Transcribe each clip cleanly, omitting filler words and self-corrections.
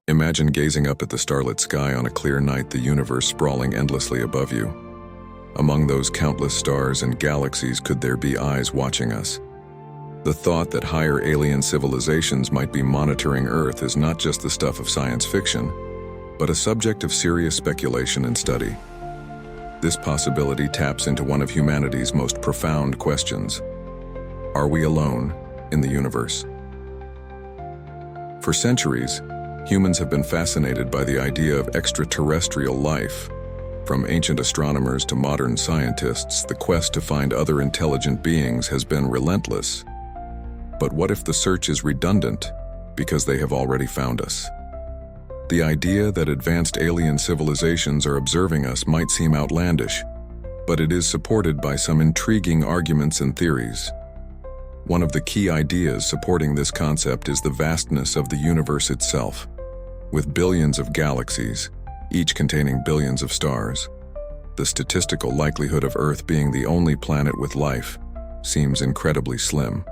Imagine gazing up at the starlit sky on a clear night, the universe sprawling endlessly above you. Among those countless stars and galaxies, could there be eyes watching us? The thought that higher alien civilizations might be monitoring Earth is not just the stuff of science fiction, but a subject of serious speculation and study. This possibility taps into one of humanity's most profound questions. Are we alone in the universe? For centuries, humans have been fascinated by the idea of extraterrestrial life. From ancient astronomers to modern scientists, the quest to find other intelligent beings has been relentless. But what if the search is redundant because they have already found us? The idea that advanced alien civilizations are observing us might seem outlandish, but it is supported by some intriguing arguments and theories. One of the key ideas supporting this concept is the vastness of the universe itself. With billions of galaxies, each containing billions of stars, the statistical likelihood of Earth being the only planet with life seems incredibly slim.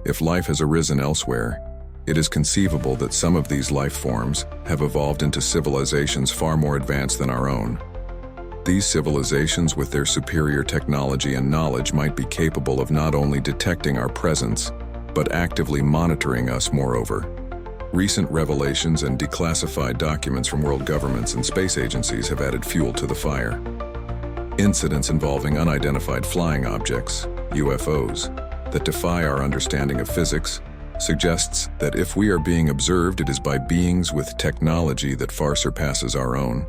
If life has arisen elsewhere, it is conceivable that some of these life forms have evolved into civilizations far more advanced than our own. These civilizations, with their superior technology and knowledge, might be capable of not only detecting our presence, but actively monitoring us moreover. Recent revelations and declassified documents from world governments and space agencies have added fuel to the fire. Incidents involving unidentified flying objects, UFOs, that defy our understanding of physics, suggests that if we are being observed, it is by beings with technology that far surpasses our own.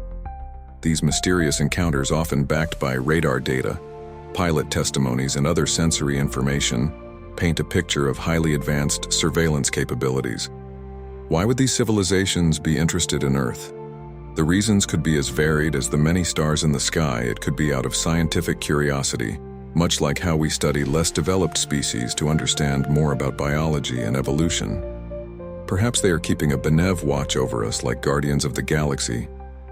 These mysterious encounters, often backed by radar data, pilot testimonies, and other sensory information, paint a picture of highly advanced surveillance capabilities. Why would these civilizations be interested in Earth? The reasons could be as varied as the many stars in the sky. It could be out of scientific curiosity, much like how we study less developed species to understand more about biology and evolution. Perhaps they are keeping a benevolent watch over us like guardians of the galaxy,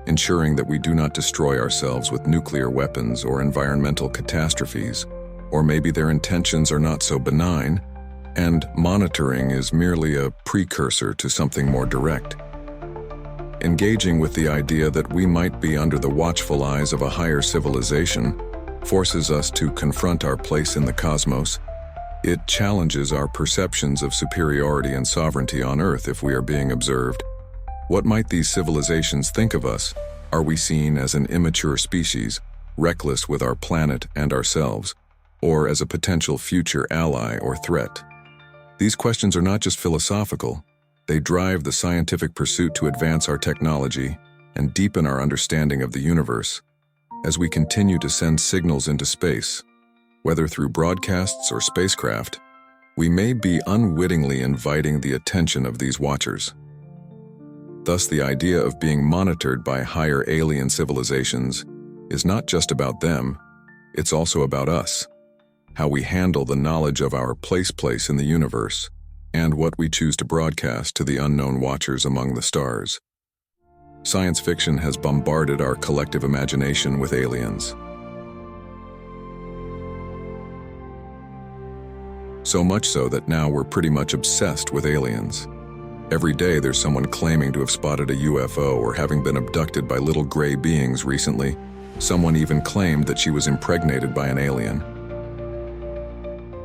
ensuring that we do not destroy ourselves with nuclear weapons or environmental catastrophes. Or maybe their intentions are not so benign, and monitoring is merely a precursor to something more direct. Engaging with the idea that we might be under the watchful eyes of a higher civilization forces us to confront our place in the cosmos. It challenges our perceptions of superiority and sovereignty on Earth if we are being observed. What might these civilizations think of us? Are we seen as an immature species, reckless with our planet and ourselves, or as a potential future ally or threat? These questions are not just philosophical. They drive the scientific pursuit to advance our technology and deepen our understanding of the universe. As we continue to send signals into space, whether through broadcasts or spacecraft, we may be unwittingly inviting the attention of these watchers. Thus, the idea of being monitored by higher alien civilizations is not just about them, it's also about us, how we handle the knowledge of our place in the universe, and what we choose to broadcast to the unknown watchers among the stars. Science fiction has bombarded our collective imagination with aliens. So much so that now we're pretty much obsessed with aliens. Every day there's someone claiming to have spotted a UFO or having been abducted by little gray beings recently. Someone even claimed that she was impregnated by an alien.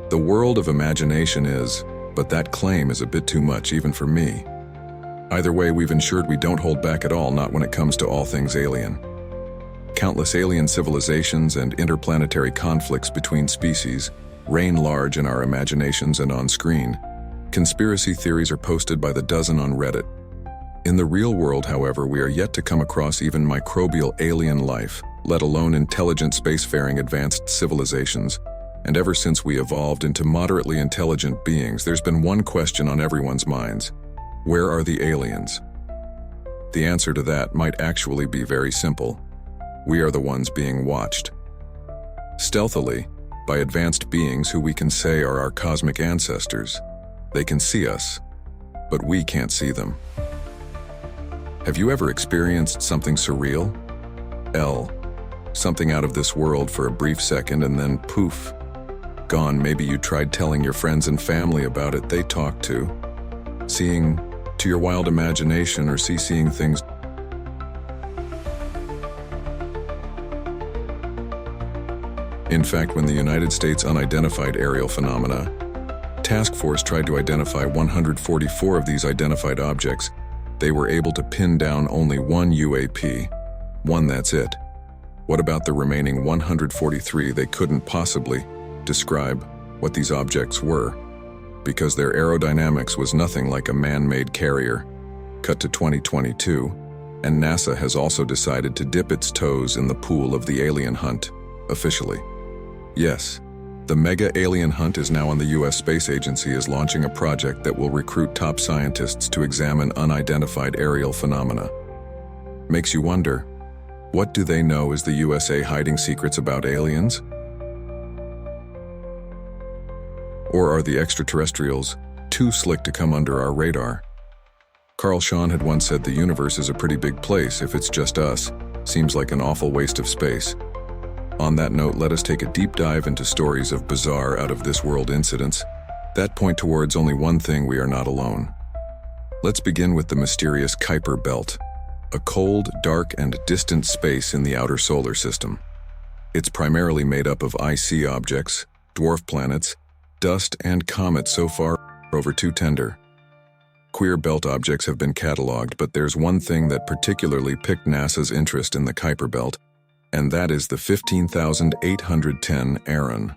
The world of imagination is, but that claim is a bit too much even for me. Either way, we've ensured we don't hold back at all, not when it comes to all things alien. Countless alien civilizations and interplanetary conflicts between species reign large in our imaginations and on screen. Conspiracy theories are posted by the dozen on Reddit. In the real world, however, we are yet to come across even microbial alien life, let alone intelligent spacefaring advanced civilizations. And ever since we evolved into moderately intelligent beings, there's been one question on everyone's minds. Where are the aliens? The answer to that might actually be very simple. We are the ones being watched. Stealthily, by advanced beings who we can say are our cosmic ancestors. They can see us, but we can't see them. Have you ever experienced something surreal? Something out of this world for a brief second and then poof, gone. Maybe you tried telling your friends and family about it, they talked to. Seeing to your wild imagination or seeing things. In fact, when the United States Unidentified Aerial Phenomena Task Force tried to identify 144 of these identified objects, they were able to pin down only one UAP. One, that's it. What about the remaining 143? They couldn't possibly describe what these objects were, because their aerodynamics was nothing like a man-made carrier. Cut to 2022, and NASA has also decided to dip its toes in the pool of the alien hunt, officially. Yes, the mega alien hunt is now on. The U.S. Space Agency is launching a project that will recruit top scientists to examine unidentified aerial phenomena. Makes you wonder, what do they know? Is the USA hiding secrets about aliens? Or are the extraterrestrials too slick to come under our radar? Carl Sagan had once said the universe is a pretty big place. If it's just us, seems like an awful waste of space. On that note, let us take a deep dive into stories of bizarre, out-of-this-world incidents that point towards only one thing: we are not alone. Let's begin with the mysterious Kuiper Belt, a cold, dark, and distant space in the outer solar system. It's primarily made up of icy objects, dwarf planets, dust, and comets. So far, over too tender. Queer belt objects have been cataloged, but there's one thing that particularly piqued NASA's interest in the Kuiper Belt, and that is the 15,810 Iron.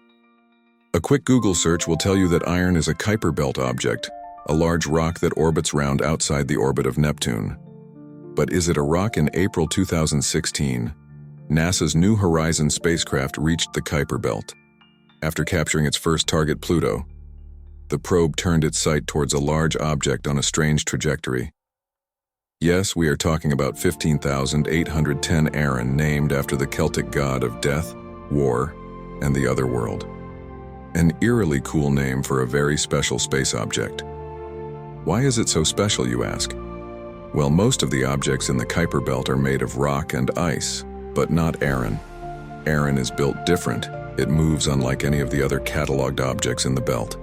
A quick Google search will tell you that Iron is a Kuiper Belt object, a large rock that orbits round outside the orbit of Neptune. But is it a rock? In April 2016, NASA's New Horizons spacecraft reached the Kuiper Belt. After capturing its first target, Pluto, the probe turned its sight towards a large object on a strange trajectory. Yes, we are talking about 15,810 Iron, named after the Celtic god of death, war, and the other world. An eerily cool name for a very special space object. Why is it so special, you ask? Well, most of the objects in the Kuiper Belt are made of rock and ice, but not Iron. Iron is built different. It moves unlike any of the other cataloged objects in the belt.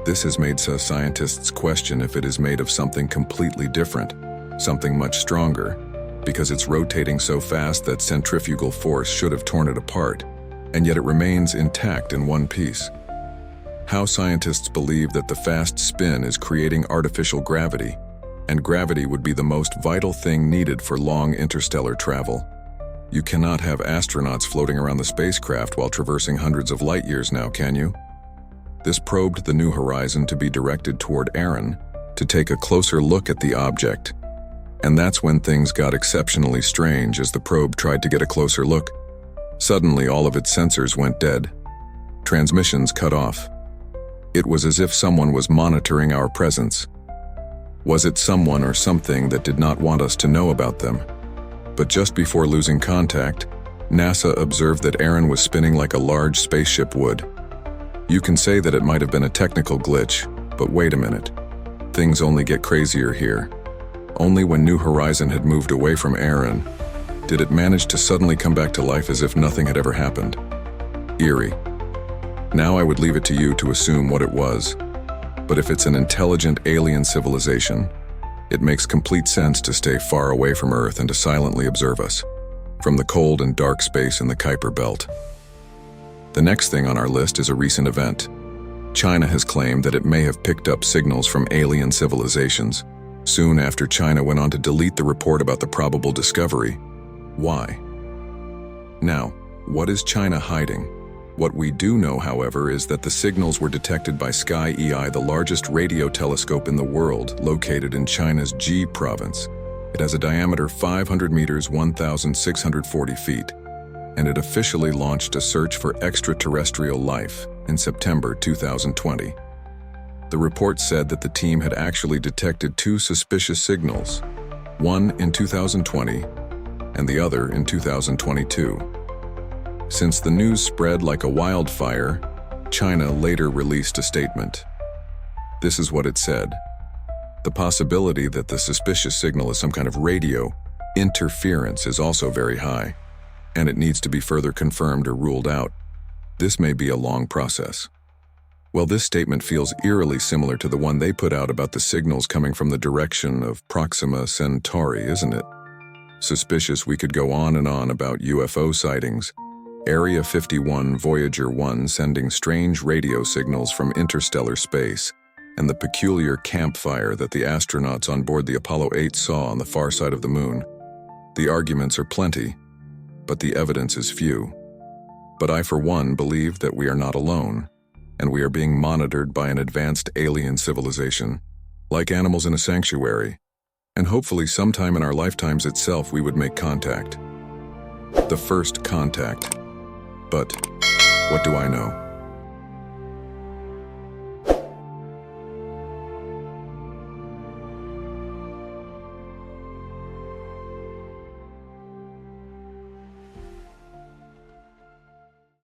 This has made scientists question if it is made of something completely different, something much stronger, because it's rotating so fast that centrifugal force should have torn it apart, and yet it remains intact in one piece. How scientists believe that the fast spin is creating artificial gravity, and gravity would be the most vital thing needed for long interstellar travel. You cannot have astronauts floating around the spacecraft while traversing hundreds of light years now, can you? This probed the New Horizon to be directed toward Iron to take a closer look at the object. And that's when things got exceptionally strange. As the probe tried to get a closer look, suddenly all of its sensors went dead. Transmissions cut off. It was as if someone was monitoring our presence. Was it someone or something that did not want us to know about them? But just before losing contact, NASA observed that Iron was spinning like a large spaceship would. You can say that it might have been a technical glitch, but wait a minute. Things only get crazier here. Only when New Horizon had moved away from Iron did it manage to suddenly come back to life as if nothing had ever happened. Eerie. Now I would leave it to you to assume what it was. But if it's an intelligent alien civilization, it makes complete sense to stay far away from Earth and to silently observe us from the cold and dark space in the Kuiper Belt. The next thing on our list is a recent event. China has claimed that it may have picked up signals from alien civilizations. Soon after, China went on to delete the report about the probable discovery. Why? Now, what is China hiding? What we do know, however, is that the signals were detected by Sky-EI, the largest radio telescope in the world, located in China's Ji province. It has a diameter 500 meters, 1,640 feet, and it officially launched a search for extraterrestrial life in September 2020. The report said that the team had actually detected two suspicious signals, one in 2020 and the other in 2022. Since the news spread like a wildfire, China later released a statement. This is what it said. The possibility that the suspicious signal is some kind of radio interference is also very high, and it needs to be further confirmed or ruled out. This may be a long process. Well, this statement feels eerily similar to the one they put out about the signals coming from the direction of Proxima Centauri, isn't it? Suspicious we could go on and on about UFO sightings, Area 51 Voyager 1 sending strange radio signals from interstellar space, and the peculiar campfire that the astronauts on board the Apollo 8 saw on the far side of the moon. The arguments are plenty, but the evidence is few. But I, for one, believe that we are not alone, and we are being monitored by an advanced alien civilization, like animals in a sanctuary, and hopefully sometime in our lifetimes itself we would make contact. The first contact. But what do I know?